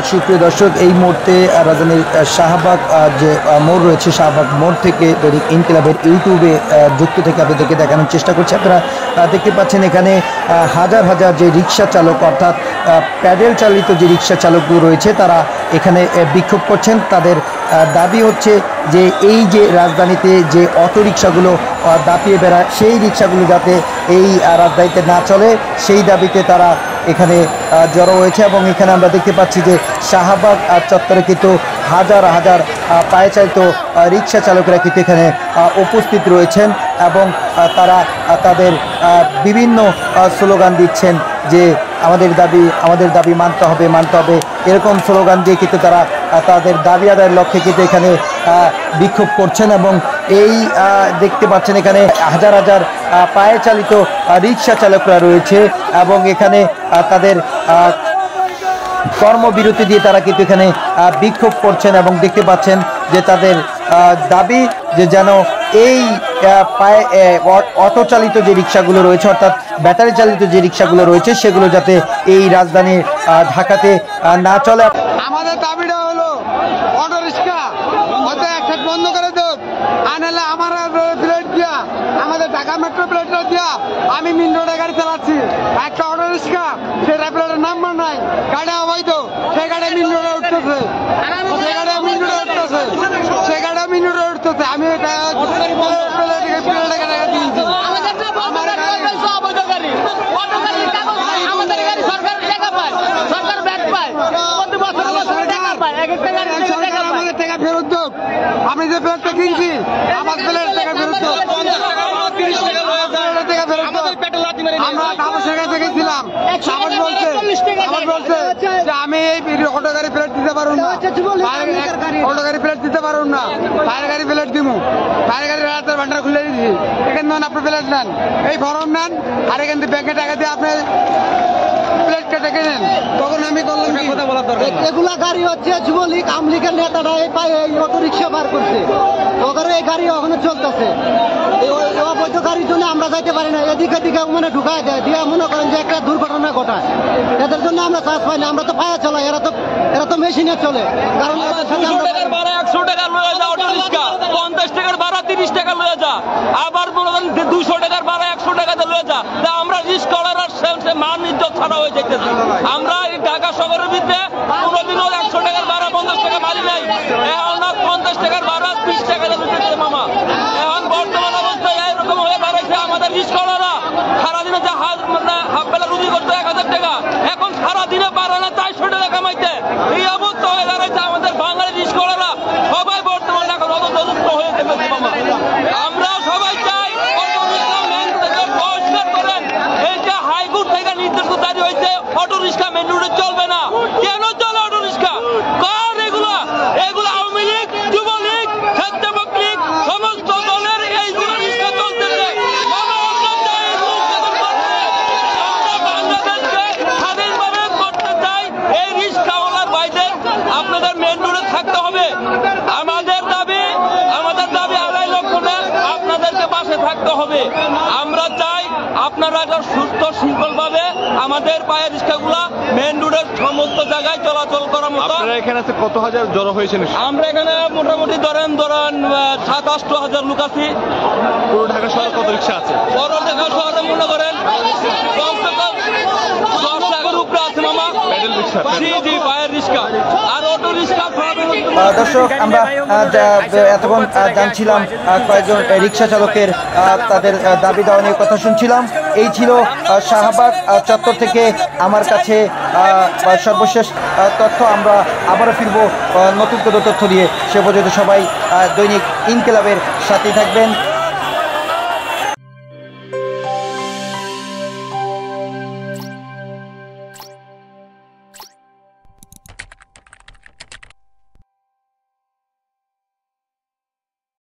সুপ্রিয় দর্শক, এই মুহূর্তে রাজধানীর শাহবাগ যে মোড় রয়েছে, শাহবাগ মোড় থেকে দৈনিক ইনকিলাবের ইউটিউবে যুক্ত থেকে আপনাদেরকে দেখানোর চেষ্টা করছি। আপনারা দেখতে পাচ্ছেন এখানে হাজার হাজার যে রিক্সা চালক, অর্থাৎ প্যাডেল চালিত যে রিক্সা চালকগুলো রয়েছে, তারা এখানে বিক্ষোভ করছেন। তাদের দাবি হচ্ছে যে এই যে রাজধানীতে যে অটোরিকশাগুলো দাপিয়ে বেড়ায়, সেই রিক্সাগুলো যাতে এই রাজধানীতে না চলে, সেই দাবিতে তারা এখানে জড়ো হয়েছে। এবং এখানে আমরা দেখতে পাচ্ছি যে শাহবাগ চত্বরে কিন্তু হাজার হাজার পায়ে চালিত রিক্সা চালকরা কিন্তু এখানে উপস্থিত রয়েছেন এবং তারা তাদের বিভিন্ন স্লোগান দিচ্ছেন যে আমাদের দাবি মানতে হবে, এরকম স্লোগান দিয়ে কিন্তু তারা তাদের দাবি আদায়ের লক্ষ্যে কিন্তু এখানে বিক্ষোভ করছেন। এবং এই দেখতে পাচ্ছেন এখানে হাজার হাজার পায়ে চালিত রিক্সা চালকরা রয়েছে এবং এখানে তাদের কর্মবিরতি দিয়ে তারা কিন্তু এখানে বিক্ষোভ করছেন এবং দেখতে পাচ্ছেন যে তাদের দাবি যে যেন এই পায়ে অটো চালিত যে রিক্সাগুলো রয়েছে, অর্থাৎ ব্যাটারি চালিত যে রিক্সাগুলো রয়েছে, সেগুলো যাতে এই রাজধানী ঢাকাতে না চলে। আমাদের দাবিটা হলো অটো রিক্সা হয়তো একসাথে বন্ধ করে দেব, আনালে আমার প্লেট দিয়া, আমাদের ঢাকা মেট্রো প্লেটটা দিয়া আমি মেন রোডে গাড়ি চালাচ্ছি। একটা অটো রিক্সা, সেটা প্লেটের নাম্বার নাই, গাড়ি অবৈধ, সেই গাড়ি মেন রোডে উঠতেছে, আমি এটা ফেরত দেব। আমি যে প্লেটটা কিনছি আমার প্লেট টাকা ফেরত দেব। আমরা তাপসের কাছে গেছিলাম, বলছে যে আমি এই অটো গাড়ি প্লেট দিতে পারুন না, অটো গাড়ি প্লেট দিতে পারুন না, ফায়ার গাড়ি প্লেট দিব, ফায়ার গাড়ি রাতের ভান্ডার খুলে দিচ্ছি, এখান থেকে আপনি প্লেট নেন, এই ফর্ম নেন, আর এখান থেকে ব্যাংকে টাকা দিয়ে আপনি প্লেট কেটে নেন। তখন আমি বললাম কথা বলার দরকার, এগুলা গাড়ি হচ্ছে যুবলীগ আমলিগের নেতারা এই অটো রিক্সা বার করছে, ওখানে এই গাড়ি ওখানে চলতেছে, অবৈধ গাড়ির জন্য আমরা যাইতে পারি না, এদিকে দিকে মানে ঢুকায় দেয় দিয়ে মনে করেন যে একটা দুর্ঘটনা ঘটায়, এদের জন্য আমরা চাষ পাই না। আমরা তো পায়ে চালাই, এরা তো মেশিনে চলে, কারণ 100 টাকার ভাড়া 100 টাকা লয়ে যা অটো রিক্সা, 50 টাকার ভাড়া 30 টাকা লয়ে যা, আবার মনে করেন 200 টাকার ভাড়া 100 টাকাতে লয়ে যা। আমরা রিস্ক করার মান ইজ্জত ছাড়া হয়ে যেতেছি। আমরা এই ঢাকা শহরের ভিতরে কোনোদিনও 100 টাকার ভাড়া 50 টাকা মারি নাই, এখন 50 টাকার ভাড়া 30 টাকা লুটেছে মামা। এখন বর্তমান অবস্থায় এরকম হয়ে দাঁড়াইছে, আমাদের রিস্ক করারা সারাদিনে যে হাফ বেলা রুজি করতো 1000 টাকা, এখন সারাদিনে পারে না 400 টাকা কামাইতে। এই অবস্থা হয়ে দাঁড়াইছে, আমাদের বাঙালি রিস্ক করারা সবাই বর্তমান এখন অদযুক্ত হয়ে গেছে মামা। আমরা সবাই চাই পরিষ্কার করেন, এই যে হাইকোর্ট থেকে নির্দেশ জারি হয়েছে অটো রিক্সা মেন রোডে চলবে না। কেন চলে অটো রিক্সা? কার এগুলা আওয়ামী লীগ, যুবলীগ, স্বেচ্ছাসেবক লীগ, সমস্ত দলের এইগুলো রিক্সা চলতেছে। আমরা বাংলাদেশকে স্বাধীনভাবে করতে চাই, এই রিক্সাওয়ালার বাইরে আপনাদের মেন রোডে থাকতে হবে। আমাদের দাবি আদায় লক্ষ্যে আপনাদেরকে পাশে থাকতে হবে। আমরা চাই আপনারা সুস্থ শৃঙ্খল ভাবে আমাদের পায়ের রিক্সাগুলা মেন রোডের সমস্ত জায়গায় চলাচল করার মতো। এখানে কত হাজার জড়ো হয়েছেন? আমরা এখানে মোটামুটি ধরেন 7-8 হাজার লোক আছি। পুরো ঢাকা শহরে কত রিক্সা আছে? বড় ঢাকা শহরে মনে করেন কমসে কম 10 লাখের উপরে আছে মামা। জি পায়ের রিক্সা আর অটো রিক্সা। দর্শক, আমরা এতক্ষণ জানছিলাম কয়েকজন রিক্সা চালকের তাদের দাবি দেওয়া নিয়ে কথা শুনছিলাম। এই ছিল শাহবাগ চত্বর থেকে আমার কাছে সর্বশেষ তথ্য। আমরা আবারও ফিরব নতুন কোনো তথ্য দিয়ে। সে পর্যন্ত সবাই দৈনিক ইনকিলাবের সাথে থাকবেন।